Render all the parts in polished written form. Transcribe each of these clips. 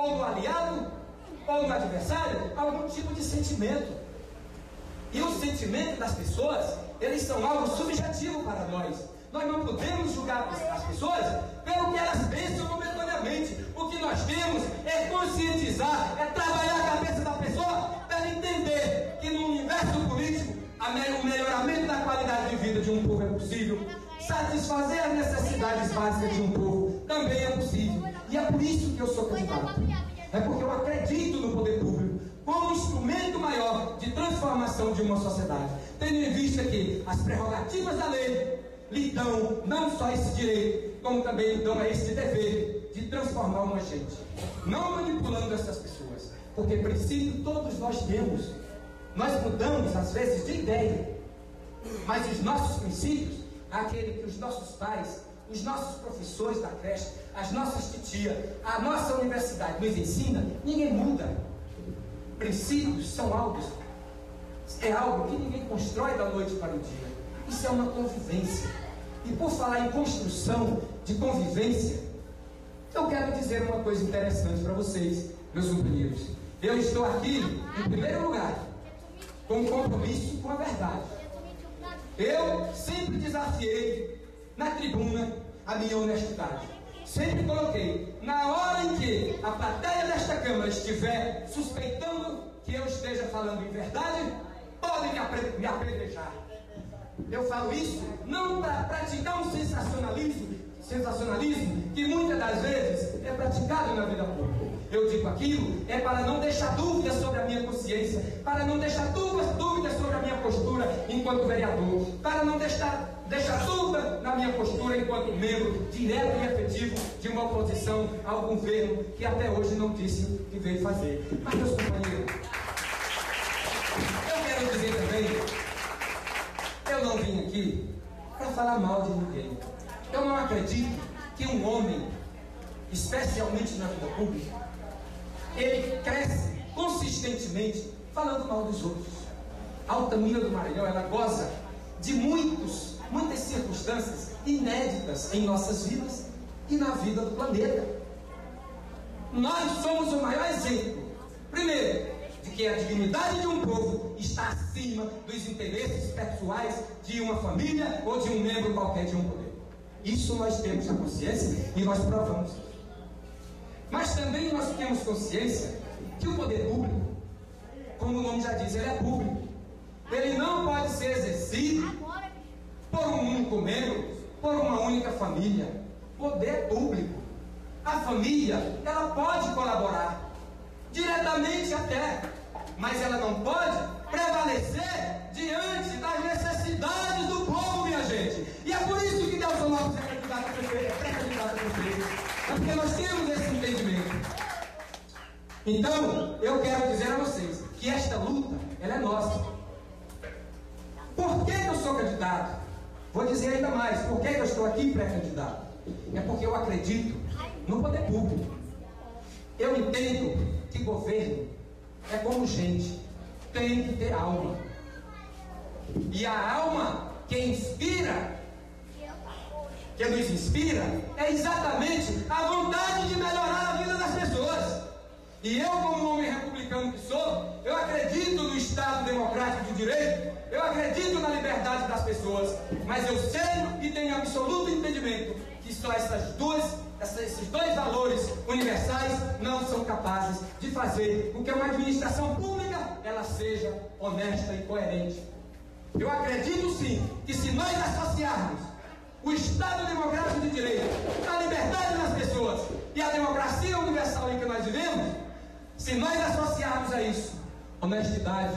ou do aliado, ou do adversário, algum tipo de sentimento. E os sentimentos das pessoas, eles são algo subjetivo para nós. Nós não podemos julgar as pessoas pelo que elas pensam momentaneamente. O que nós temos é conscientizar, é trabalhar a cabeça da pessoa para ela entender que no universo político, o melhoramento da qualidade de vida de um povo é possível. Satisfazer as necessidades básicas de um povo também é possível. E é por isso que eu sou candidato. É porque eu acredito no poder público como instrumento maior de transformação de uma sociedade, tendo em vista que as prerrogativas da lei lhe dão não só esse direito, como também lhe dão esse dever de transformar uma gente, não manipulando essas pessoas, porque princípio todos nós temos. Nós mudamos às vezes de ideia, mas os nossos princípios, aquele que os nossos pais, os nossos professores da creche, as nossas titias, a nossa universidade nos ensina, ninguém muda. Princípios são algo, é algo que ninguém constrói da noite para o dia. Isso é uma convivência. E por falar em construção de convivência, eu quero dizer uma coisa interessante para vocês, meus companheiros. Eu estou aqui, em primeiro lugar, com um compromisso com a verdade. Eu sempre desafiei na tribuna a minha honestidade. Sempre coloquei, na hora em que a plateia desta Câmara estiver suspeitando que eu esteja falando em verdade, podem me apedrejar. Eu falo isso não para praticar um sensacionalismo que muitas das vezes é praticado na vida pública. Eu digo aquilo para não deixar dúvidas sobre a minha consciência, para não deixar dúvidas sobre a minha postura enquanto vereador, para não deixar dúvida na minha postura enquanto membro direto e efetivo de uma oposição ao governo que até hoje não disse o que veio fazer. Mas, meus companheiros, eu quero dizer também, eu não vim aqui para falar mal de ninguém. Eu não acredito que um homem, especialmente na vida pública, ele cresce consistentemente falando mal dos outros. A Altamira do Maranhão, ela goza de muitas circunstâncias inéditas em nossas vidas e na vida do planeta. Nós somos o maior exemplo, primeiro, de que a dignidade de um povo está acima dos interesses pessoais de uma família ou de um membro qualquer de um poder. Isso nós temos a consciência e nós provamos. Mas também nós temos consciência que o poder público, como o nome já diz, ele é público. Ele não pode ser exercido por um único membro, por uma única família. Poder público. A família, ela pode colaborar, diretamente até, mas ela não pode prevalecer diante das necessidades do povo, minha gente. E é por isso que Nelson Lopes é pré-candidato a prefeito. É porque nós temos esse entendimento. Então, eu quero dizer a vocês que esta luta, ela é nossa. Por que eu sou candidato? Vou dizer ainda mais, por que eu estou aqui pré-candidato? É porque eu acredito no poder público. Eu entendo que governo é como gente, tem que ter alma. E a alma que inspira, que nos inspira, é exatamente a vontade de melhorar a vida das pessoas. E eu, como homem republicano que sou, eu acredito no Estado democrático de direito, eu acredito na liberdade das pessoas, mas eu sei e tenho absoluto entendimento que só esses dois valores universais não são capazes de fazer com que uma administração pública ela seja honesta e coerente. Eu acredito sim que se nós associarmos o Estado democrático de direito, a liberdade das pessoas e a democracia universal em que nós vivemos, se nós associarmos a isso honestidade,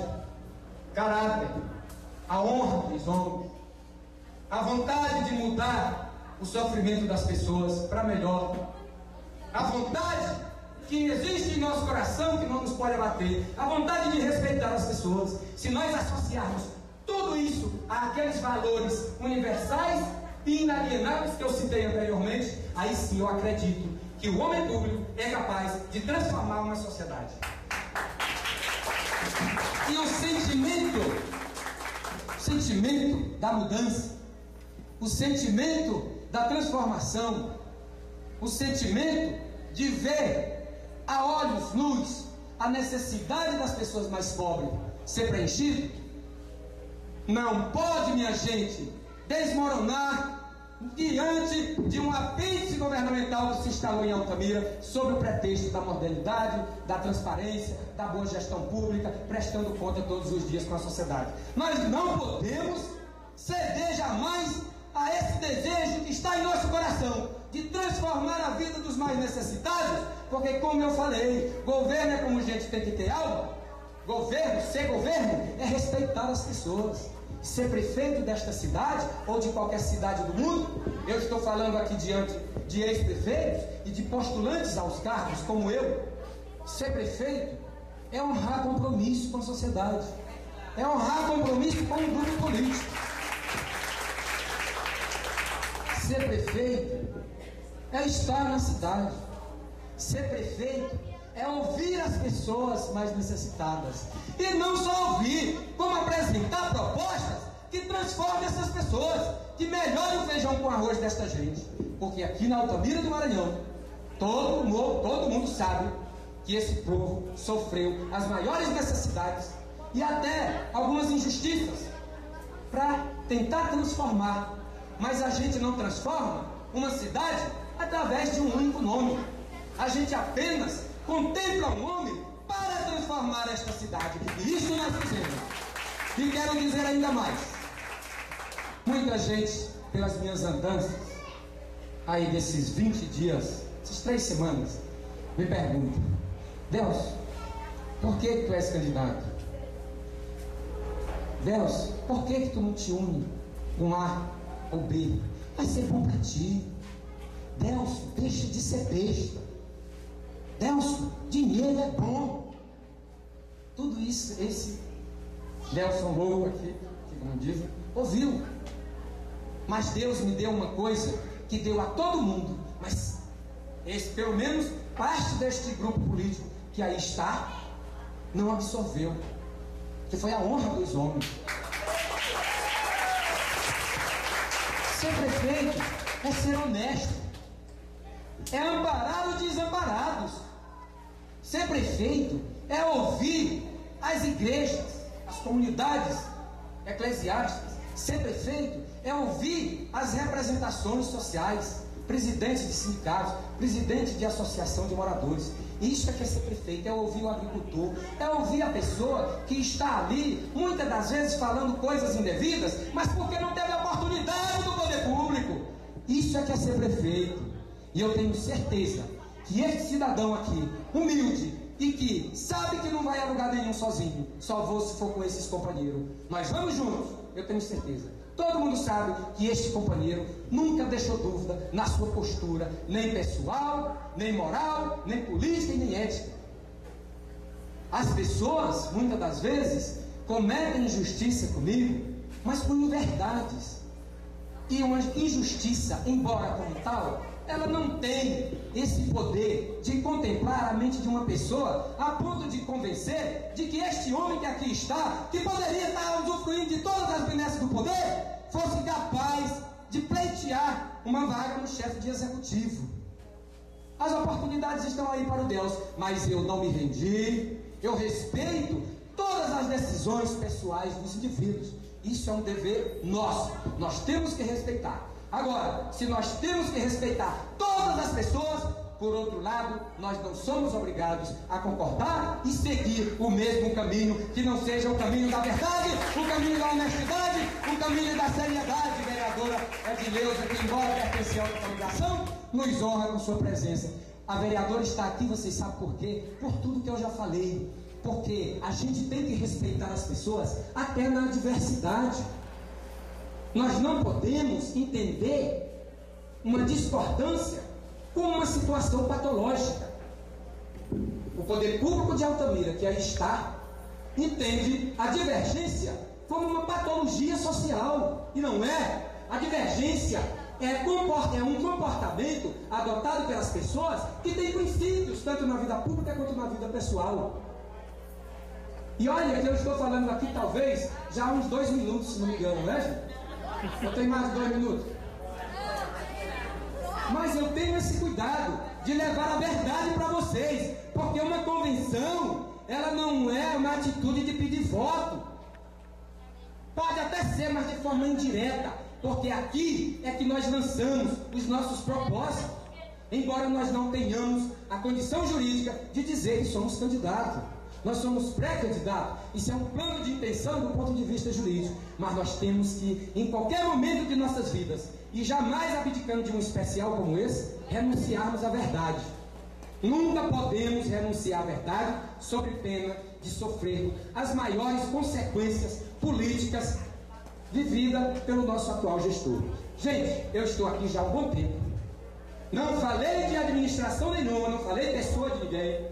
caráter, a honra dos homens, a vontade de mudar o sofrimento das pessoas para melhor, a vontade que existe em nosso coração que não nos pode abater, a vontade de respeitar as pessoas, se nós associarmos tudo isso àqueles valores universais e inalienáveis que eu citei anteriormente, aí sim eu acredito que o homem público é capaz de transformar uma sociedade. E o sentimento da mudança, o sentimento da transformação, o sentimento de ver a olhos nus, a necessidade das pessoas mais pobres ser preenchida? Não pode, minha gente, desmoronar diante de um apêndice governamental que se instalou em Altamira sob o pretexto da modernidade, da transparência, da boa gestão pública, prestando conta todos os dias com a sociedade. Nós não podemos ceder jamais a esse desejo que está em nosso coração de transformar a vida dos mais necessitados, porque, como eu falei, governo é como gente tem que ter alma. Ser governo é respeitar as pessoas. Ser prefeito desta cidade ou de qualquer cidade do mundo, eu estou falando aqui diante de ex-prefeitos e de postulantes aos cargos como eu. Ser prefeito é honrar compromisso com a sociedade, é honrar compromisso com o grupo político. Ser prefeito é estar na cidade. Ser prefeito é ouvir as pessoas mais necessitadas. E não só ouvir, como apresentar propostas que transformem essas pessoas, que melhorem o feijão com arroz desta gente. Porque aqui na Altamira do Maranhão, todo mundo sabe que esse povo sofreu as maiores necessidades e até algumas injustiças para tentar transformar. Mas a gente não transforma uma cidade através de um único nome. A gente apenas contempla um nome para transformar esta cidade. E isso nós fizemos. E quero dizer ainda mais. Muita gente, pelas minhas andanças, aí desses 20 dias, essas 3 semanas, me pergunta: Deus, por que tu és candidato? Deus, por que tu não te une com A ou B? Vai ser bom para ti. Deus, deixa de ser besta. Deus, dinheiro é bom. Tudo isso, esse Nelson Lobo aqui, que como dizem, ouviu. Mas Deus me deu uma coisa que deu a todo mundo, mas esse, pelo menos parte deste grupo político que aí está, não absorveu, que foi a honra dos homens. Ser prefeito é ser honesto, é amparar os desamparados. Ser prefeito é ouvir as igrejas, as comunidades eclesiásticas. Ser prefeito é ouvir as representações sociais, presidentes de sindicatos, presidentes de associação de moradores. Isso é que é ser prefeito, é ouvir o agricultor, é ouvir a pessoa que está ali, muitas das vezes falando coisas indevidas, mas porque não teve oportunidade do poder público. Isso é que é ser prefeito. E eu tenho certeza que este cidadão aqui, humilde, e que sabe que não vai a lugar nenhum sozinho, só vou se for com esses companheiros. Nós vamos juntos, eu tenho certeza. Todo mundo sabe que este companheiro nunca deixou dúvida na sua postura, nem pessoal, nem moral, nem política e nem ética. As pessoas, muitas das vezes, cometem injustiça comigo, mas com inverdades. E uma injustiça, embora como tal, ela não tem esse poder de contemplar a mente de uma pessoa a ponto de convencer de que este homem que aqui está, que poderia estar usufruindo de todas as benesses do poder, fosse capaz de pleitear uma vaga no chefe de executivo. As oportunidades estão aí para o Deus, mas eu não me rendi, eu respeito todas as decisões pessoais dos indivíduos. Isso é um dever nosso, nós temos que respeitar. Agora, se nós temos que respeitar todas as pessoas, por outro lado, nós não somos obrigados a concordar e seguir o mesmo caminho, que não seja o caminho da verdade, o caminho da honestidade, o caminho da seriedade. Vereadora Edileuza, que embora pertence a outra congregação, nos honra com sua presença. A vereadora está aqui, vocês sabem por quê? Por tudo que eu já falei. Porque a gente tem que respeitar as pessoas até na adversidade. Nós não podemos entender uma discordância como uma situação patológica. O poder público de Altamira, que aí está, entende a divergência como uma patologia social. E não é. A divergência é um comportamento adotado pelas pessoas que tem princípios, tanto na vida pública quanto na vida pessoal. E olha que eu estou falando aqui talvez já há uns 2 minutos, se não me engano, né, gente? Eu tenho mais de 2 minutos. Mas eu tenho esse cuidado de levar a verdade para vocês, porque uma convenção, ela não é uma atitude de pedir voto. Pode até ser, mas de forma indireta, porque aqui é que nós lançamos os nossos propósitos, embora nós não tenhamos a condição jurídica de dizer que somos candidatos. Nós somos pré-candidatos. Isso é um plano de intenção do ponto de vista jurídico. Mas nós temos que, em qualquer momento de nossas vidas, e jamais abdicando de um especial como esse, renunciarmos à verdade. Nunca podemos renunciar à verdade sob pena de sofrer as maiores consequências políticas vividas pelo nosso atual gestor. Gente, eu estou aqui já há um bom tempo. Não falei de administração nenhuma, não falei de pessoa de ninguém,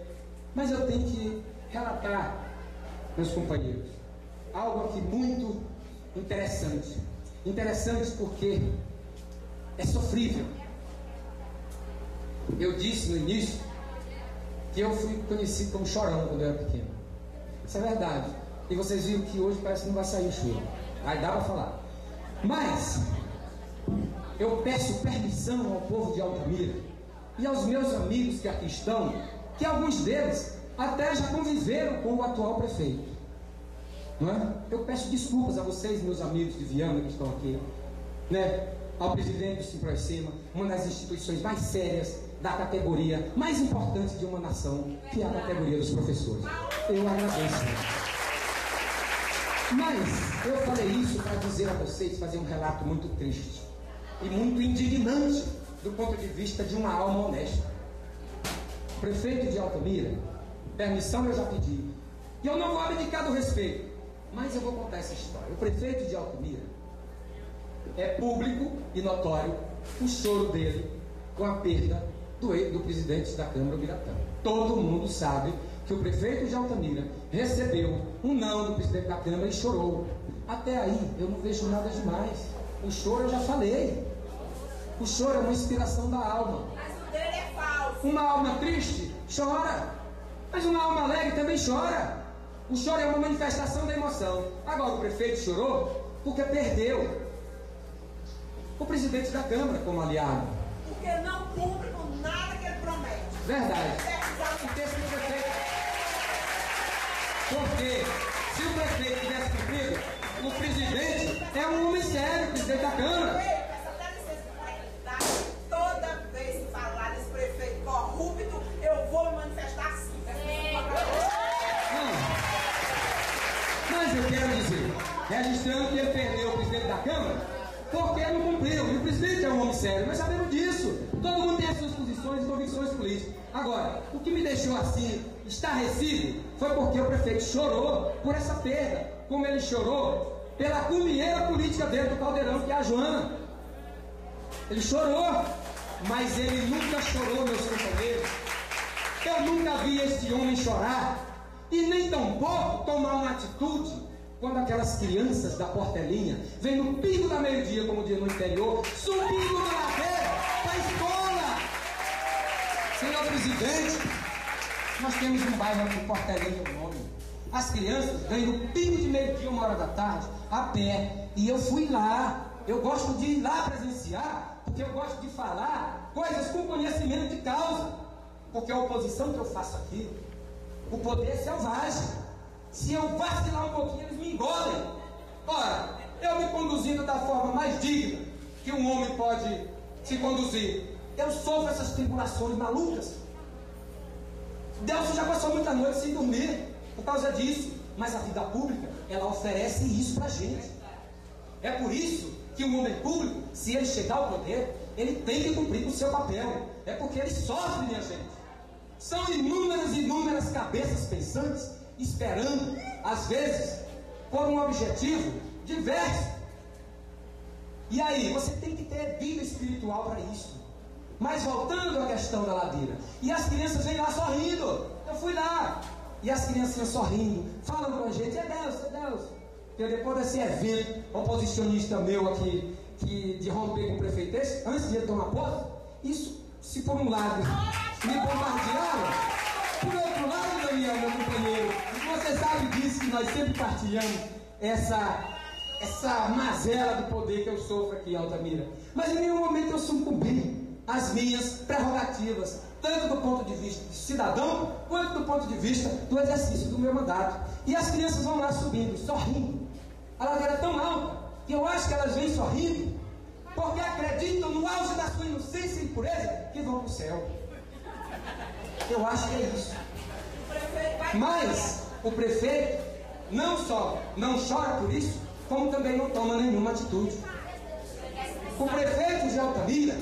mas eu tenho que relatar, meus companheiros, algo aqui muito interessante. Interessante porque é sofrível. Eu disse no início que eu fui conhecido como chorão quando eu era pequeno. Isso é verdade. E vocês viram que hoje parece que não vai sair o choro. Aí dá para falar. Mas eu peço permissão ao povo de Altamira e aos meus amigos que aqui estão, que alguns deles até já conviveram com o atual prefeito, não é? Eu peço desculpas a vocês, meus amigos de Viana que estão aqui, né? Ao presidente do Simprocema, uma das instituições mais sérias da categoria mais importante de uma nação, que é a categoria dos professores. Eu agradeço. Mas eu falei isso para dizer a vocês, fazer um relato muito triste e muito indignante do ponto de vista de uma alma honesta. O prefeito de Altamira, permissão eu já pedi, e eu não vou abdicar do respeito, mas eu vou contar essa história. O prefeito de Altamira, é público e notório o choro dele com a perda do presidente da Câmara, Biratã. Todo mundo sabe que o prefeito de Altamira recebeu um não do presidente da Câmara e chorou. Até aí eu não vejo nada demais. O choro eu já falei. O choro é uma inspiração da alma. Mas o dele é falso. Uma alma triste chora, mas uma alma alegre também chora. O choro é uma manifestação da emoção. Agora o prefeito chorou porque perdeu o presidente da Câmara como aliado. Porque não cumpre com nada que ele promete. Verdade. Porque se o prefeito tivesse cumprido, o presidente é um homem sério, o presidente da Câmara. Toda vez que falar desse prefeito corrupto, eu vou me manifestar assim. Não. Mas eu quero dizer, registrando que ele perdeu o presidente da Câmara, porque não cumpriu. E o presidente é um homem sério, nós sabemos disso. Todo mundo tem as suas posições e convicções políticas. Agora, o que me deixou assim, estarrecido, foi porque o prefeito chorou por essa perda, como ele chorou pela companheira política dele do Caldeirão, que é a Joana. Ele chorou, mas ele nunca chorou, meus companheiros. Eu nunca vi este homem chorar, e nem tampouco tomar uma atitude quando aquelas crianças da Portelinha vêm no pico da meio-dia, como diz no interior, subindo na ladeira para a escola. Senhor presidente, nós temos um bairro aqui, Portelinha, o nome. As crianças vêm no pico de meio-dia, 1h da tarde, a pé. E eu fui lá. Eu gosto de ir lá presenciar, porque eu gosto de falar coisas com conhecimento de causa. Porque a oposição que eu faço aqui, o poder é selvagem. Se eu vacilar um pouquinho, eles me engolem. Ora, eu me conduzindo da forma mais digna que um homem pode se conduzir, eu sofro essas tribulações malucas. Deus já passou muita noite sem dormir por causa disso. Mas a vida pública, ela oferece isso pra gente. É por isso que um homem público, se ele chegar ao poder, ele tem que cumprir com o seu papel. É porque ele sofre, minha gente. São inúmeras cabeças pensantes esperando, às vezes, por um objetivo diverso. E aí, você tem que ter vida espiritual para isso. Mas voltando à questão da ladeira, e as crianças vêm lá sorrindo. Eu fui lá, e as crianças sorrindo, falam com a gente, é Deus. Porque depois desse evento oposicionista meu aqui, de romper com o prefeito, antes de ele tomar posse, isso, se por um lado me bombardearam, por outro lado, Daniel, meu companheiro, você sabe disso, que nós sempre partilhamos essa mazela do poder que eu sofro aqui em Altamira. Mas em nenhum momento eu sucumbi às minhas prerrogativas. tanto do ponto de vista de cidadão, quanto do ponto de vista do exercício do meu mandato. E as crianças vão lá subindo, sorrindo. A ladeira é tão alta que eu acho que elas vêm sorrindo, porque acreditam no auge da sua inocência e pureza que vão para o céu. Eu acho que é isso. Mas o prefeito não só não chora por isso, como também não toma nenhuma atitude. O prefeito de Altamira,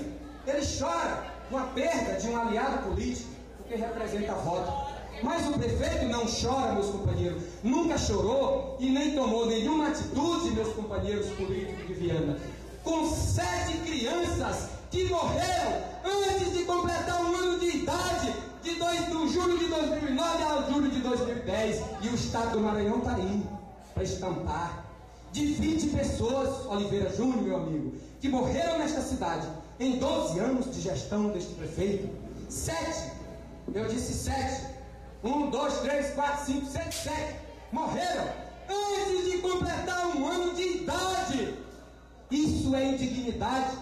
ele chora com a perda de um aliado político, porque representa voto. Mas o prefeito não chora, meus companheiros, nunca chorou e nem tomou nenhuma atitude, meus companheiros políticos de Viana, com 7 crianças que morreram antes de completar um ano de idade, do julho de 2009 ao julho de 2010, e o Estado do Maranhão está aí para estampar. De 20 pessoas, Oliveira Júnior, meu amigo, que morreram nesta cidade em 12 anos de gestão deste prefeito. 7, eu disse 7, 1, 2, 3, 4, 5, 6, 7 morreram antes de completar um ano de idade. Isso é indignidade,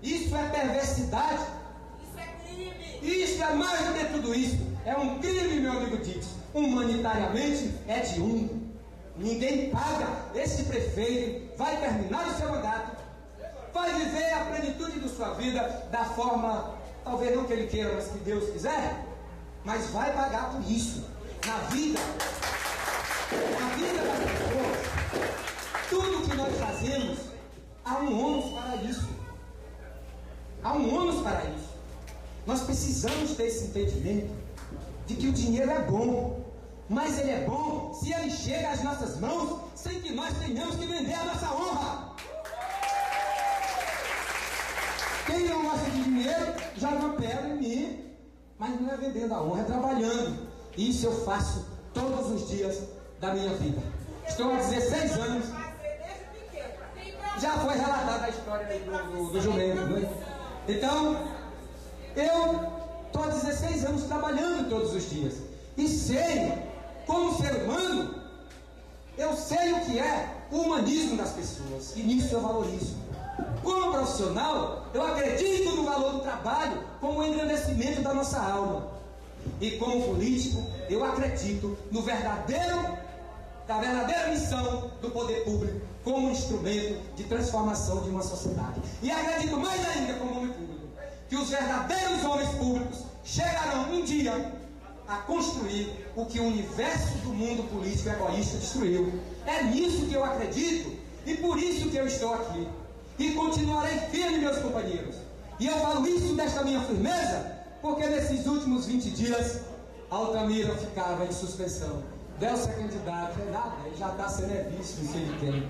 isso é perversidade, isso é crime, isso é mais do que tudo isso. É um crime, meu amigo Dix. Humanitariamente é de um. Ninguém paga. Esse prefeito vai terminar o seu mandato, vai viver a plenitude da sua vida da forma, talvez não que ele queira, mas que Deus quiser, mas vai pagar por isso na vida das pessoas. Tudo que nós fazemos, há um ônus para isso. Há um ônus para isso. Nós precisamos ter esse entendimento de que o dinheiro é bom, mas ele é bom se ele chega às nossas mãos sem que nós tenhamos que vender a nossa honra. Quem não gosta de dinheiro, joga uma pedra em mim, mas não é vendendo a honra, é trabalhando. Isso eu faço todos os dias da minha vida. Estou há 16 anos. Já foi relatada a história do jumento, né? Então, eu estou há 16 anos trabalhando todos os dias. E sei, como ser humano, eu sei o que é o humanismo das pessoas. E nisso eu valorizo. Como profissional, eu acredito no valor do trabalho como o engrandecimento da nossa alma. E como político, eu acredito da verdadeira missão do poder público como instrumento de transformação de uma sociedade. E acredito mais ainda como homem público, que os verdadeiros homens públicos chegarão um dia a construir o que o universo do mundo político egoísta destruiu. É nisso que eu acredito e por isso que eu estou aqui. E continuarei firme, meus companheiros. E eu falo isso desta minha firmeza, porque nesses últimos 20 dias, Altamira ficava em suspensão. Delcio é candidato, é nada, ele já está sendo vice, não sei de quem.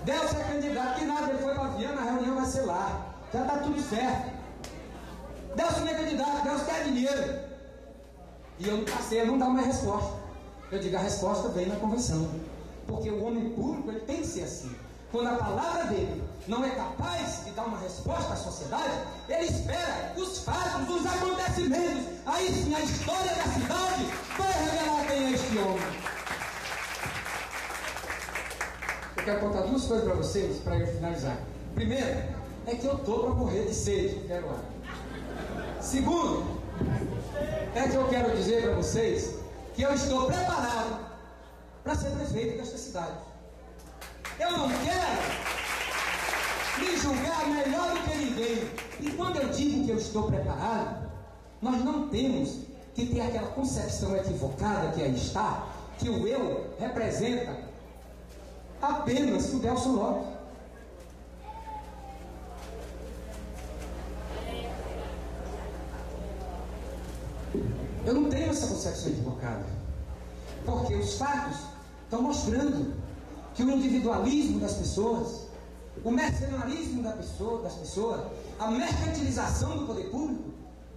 Delcio é candidato, que nada, ele foi para Viana, a reunião vai ser lá. Já está tudo certo. Delcio não é candidato, Delcio quer dinheiro. E eu não passei, eu não dá mais resposta. Eu digo, a resposta vem na convenção. Porque o homem público, ele tem que ser assim. Quando a palavra dele não é capaz de dar uma resposta à sociedade, ele espera os fatos, os acontecimentos. Aí sim, a história da cidade vai revelar quem é este homem. Eu quero contar 2 coisas para vocês, para eu finalizar. Primeiro, é que eu estou para morrer de sede, quero lá. Segundo, é que eu quero dizer para vocês que eu estou preparado para ser prefeito desta cidade. Eu não quero me julgar melhor do que ninguém. E quando eu digo que eu estou preparado, nós não temos que ter aquela concepção equivocada que aí está, que o eu representa apenas o Delcio Lopes. Eu não tenho essa concepção equivocada, porque os fatos estão mostrando que o individualismo das pessoas, o mercenarismo das pessoas, a mercantilização do poder público,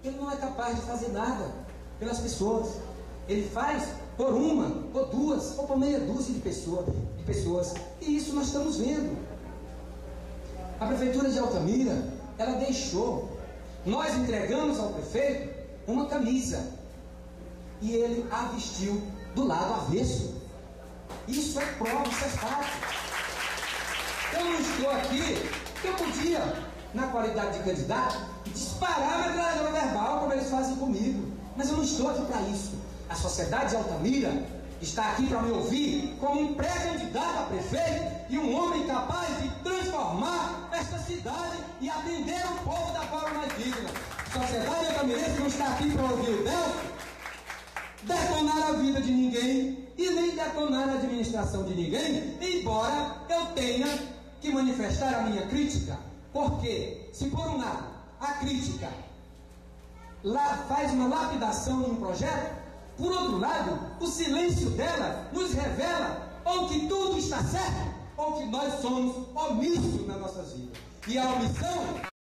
ele não é capaz de fazer nada pelas pessoas. Ele faz por uma, por duas, ou por meia dúzia de pessoas. E isso nós estamos vendo. A prefeitura de Altamira, ela deixou, nós entregamos ao prefeito uma camisa, e ele a vestiu do lado avesso. Isso é prova, isso é fato. Eu não estou aqui, eu podia na qualidade de candidato, disparar na metralhadora verbal, como eles fazem comigo. Mas eu não estou aqui para isso. A sociedade de Altamira está aqui para me ouvir como um pré-candidato a prefeito e um homem capaz de transformar esta cidade e atender o povo da forma mais digna. A sociedade altamirense não está aqui para ouvir o Delcio detonar a vida de ninguém e nem detonar a administração de ninguém, embora eu tenha que manifestar a minha crítica. Porque, se por um lado a crítica faz uma lapidação num projeto, por outro lado, o silêncio dela nos revela ou que tudo está certo, ou que nós somos omissos nas nossas vidas. E a omissão